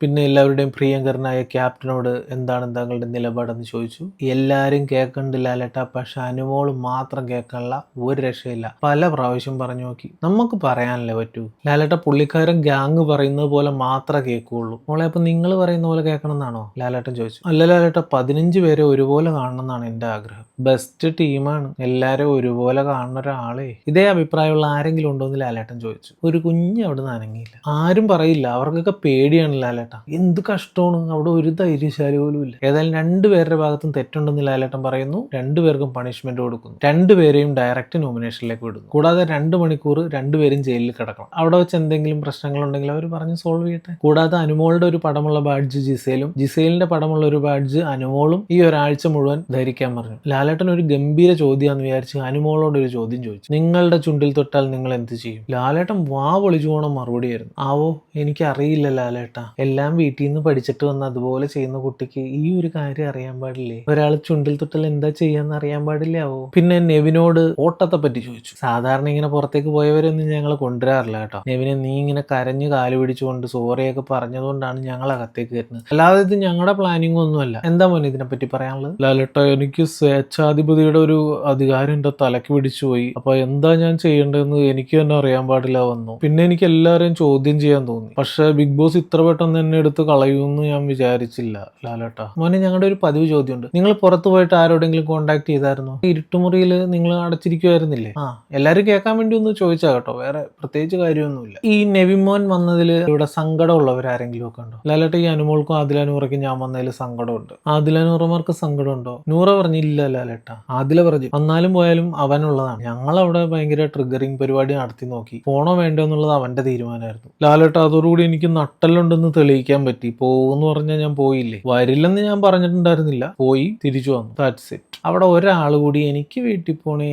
പിന്നെ എല്ലാവരുടെയും പ്രിയങ്കരനായ ക്യാപ്റ്റനോട് എന്താണ് താങ്കളുടെ നിലപാടെന്ന് ചോദിച്ചു. എല്ലാരും കേൾക്കണ്ട് ലാലേട്ട, പക്ഷെ അനുമോള് മാത്രം കേൾക്കാനുള്ള ഒരു രക്ഷയില്ല. പല പ്രാവശ്യം പറഞ്ഞു നോക്കി, നമുക്ക് പറയാനല്ലേ പറ്റൂ. ലാലേട്ട പുള്ളിക്കാരൻ ഗ്യാങ് പറയുന്നത് പോലെ മാത്രമേ കേൾക്കുള്ളൂ. മോളെ അപ്പൊ നിങ്ങൾ പറയുന്ന പോലെ കേൾക്കണം എന്നാണോ ലാലേട്ടൻ ചോദിച്ചു. അല്ല ലാലേട്ട, 15 പേരെ ഒരുപോലെ കാണണം എന്നാണ് എന്റെ ആഗ്രഹം. ബെസ്റ്റ് ടീമാണ്, എല്ലാരും ഒരുപോലെ കാണുന്ന ഒരാളെ. ഇതേ അഭിപ്രായമുള്ള ആരെങ്കിലും ഉണ്ടോ എന്ന് ലാലേട്ടൻ ചോദിച്ചു. ഒരു കുഞ്ഞ് അവിടെ നിന്ന് അനങ്ങിയില്ല. ആരും പറയില്ല, അവർക്കൊക്കെ പേടിയാണ് ലാലേട്ട. എന്ത് കഷ്ടമാണ്, അവിടെ ഒരു ധൈര്യശാലി പോലും ഇല്ല. ഏതായാലും രണ്ടുപേരുടെ ഭാഗത്തും തെറ്റുണ്ടെന്ന് ലാലേട്ടൻ പറയുന്നു. രണ്ടുപേർക്കും പണിഷ്മെന്റ് കൊടുക്കുന്നു. രണ്ടുപേരെയും ഡയറക്റ്റ് നോമിനേഷനിലേക്ക് വിടുന്നു. കൂടാതെ 2 മണിക്കൂർ രണ്ടുപേരും ജയിലിൽ കിടക്കണം. അവിടെ വെച്ച് എന്തെങ്കിലും പ്രശ്നങ്ങളുണ്ടെങ്കിൽ അവർ പറഞ്ഞ് സോൾവ് ചെയ്യട്ടെ. കൂടാതെ അനുമോളുടെ ഒരു പടമുള്ള ബാഡ്ജ് ജിസേലും, ജിസേലിന്റെ പടമുള്ള ഒരു ബാഡ്ജ് അനുമോളും ഈ ഒരാഴ്ച മുഴുവൻ ധരിക്കാൻ പറഞ്ഞു. ലാലേട്ടൻ ഒരു ഗംഭീര ചോദ്യമാണെന്ന് വിചാരിച്ച് അനുമോളോട് ഒരു ചോദ്യം ചോദിച്ചു. നിങ്ങളുടെ ചുണ്ടിൽ തൊട്ടാൽ നിങ്ങൾ എന്ത് ചെയ്യും? ലാലേട്ടൻ വാ പൊളിച്ചു പോണ മറുപടിയായിരുന്നു. ആവോ, എനിക്കറിയില്ല ലാലേട്ട. എല്ലാം വീട്ടിൽ നിന്ന് പഠിച്ചിട്ട് വന്ന് അതുപോലെ ചെയ്യുന്ന കുട്ടിക്ക് ഈ ഒരു കാര്യം അറിയാൻ പാടില്ലേ? ഒരാൾ ചുണ്ടിൽ തൊട്ടാൽ എന്താ ചെയ്യാന്ന് അറിയാൻ പാടില്ലാവോ? പിന്നെ നെവിനോട് ഓട്ടത്തെ പറ്റി ചോദിച്ചു. സാധാരണ ഇങ്ങനെ പുറത്തേക്ക് പോയവരൊന്നും ഞങ്ങൾ കൊണ്ടുവരാറില്ല കേട്ടോ. നെവിനെ നീ ഇങ്ങനെ കരഞ്ഞു കാല് പിടിച്ചുകൊണ്ട് സോറിയൊക്കെ പറഞ്ഞതുകൊണ്ടാണ് ഞങ്ങൾ അകത്തേക്ക് വരുന്നത്. അല്ലാതെ ഇത് ഞങ്ങളുടെ പ്ലാനിങ് ഒന്നുമല്ല. എന്താ മോനെ ഇതിനെപ്പറ്റി പറയാനുള്ളത്? ലാലേട്ട, എനിക്ക് സ്വേച്ഛാധിപതിയുടെ ഒരു അധികാരം എന്റെ തലക്ക് പിടിച്ചു പോയി. അപ്പൊ എന്താ ഞാൻ ചെയ്യേണ്ടതെന്ന് എനിക്ക് തന്നെ അറിയാൻ പാടില്ല വന്നു. പിന്നെ എനിക്ക് എല്ലാവരെയും ചോദ്യം ചെയ്യാൻ തോന്നി. പക്ഷെ ബിഗ് ബോസ് ഇത്ര പെട്ടെന്ന് എന്നെ എടുത്ത് കളയുമെന്ന് ഞാൻ വിചാരിച്ചില്ല ലാലേട്ട. മോനെ, ഞങ്ങളുടെ ഒരു പതിവ് ചോദ്യമുണ്ട്. നിങ്ങൾ പുറത്തു പോയിട്ട് ആരോടെങ്കിലും കോണ്ടാക്ട് ചെയ്തായിരുന്നോ? ഇരുട്ടുമുറിയിൽ നിങ്ങൾ അടച്ചിരിക്കുമായിരുന്നില്ലേ? എല്ലാരും കേൾക്കാൻ വേണ്ടി ഒന്ന് ചോദിച്ചാ കേട്ടോ, വേറെ പ്രത്യേകിച്ച് കാര്യമൊന്നുമില്ല. ഈ നെവിമോൻ വന്നതിൽ ഇവിടെ സങ്കടമുള്ളവരാരെങ്കിലും ഒക്കെ ഉണ്ടോ? ലാലേട്ട, ഈ അനുമോൾക്കും ആദില നൂറയ്ക്കും ഞാൻ വന്നതിൽ സങ്കടമുണ്ട്. ആദില നൂറമാർക്ക് സങ്കടമുണ്ടോ? നൂറ പറഞ്ഞില്ല ലാലേട്ട. ആദില പറഞ്ഞു വന്നാലും പോയാലും അവനുള്ളതാണ്. ഞങ്ങളവിടെ ഭയങ്കര ട്രിഗറിങ് പരിപാടി നടത്തി നോക്കി. പോണോ വേണ്ടോ എന്നുള്ളത് അവന്റെ തീരുമാനമായിരുന്നു. ലാലേട്ട, അതോടുകൂടി എനിക്ക് നട്ടലുണ്ടെന്ന് തെളിയിക്കാൻ പറ്റി. പോകുമെന്ന് പറഞ്ഞാൽ ഞാൻ പോയില്ലേ. വരില്ലെന്ന് ഞാൻ പറഞ്ഞിട്ടുണ്ടായിരുന്നില്ല. പോയി തിരിച്ചു വന്നു. That's it. അവിടെ ഒരാൾ കൂടി എനിക്ക് വീട്ടിൽ പോണേ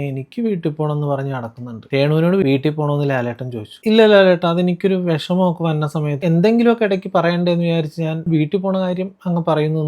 എന്ന് പറഞ്ഞ് നടക്കുന്നുണ്ട്. രേണുവിനോട് വീട്ടിൽ പോണോന്ന് ലാലേട്ടൻ ചോദിച്ചു. ഇല്ല ലാലേട്ട, അതെനിക്കൊരു വിഷമമൊക്കെ വന്ന സമയത്ത് എന്തെങ്കിലുമൊക്കെ ഇടയ്ക്ക് പറയണ്ടേന്ന് വിചാരിച്ച് ഞാൻ വീട്ടിൽ പോണ കാര്യം അങ്ങ് പറയുന്നു.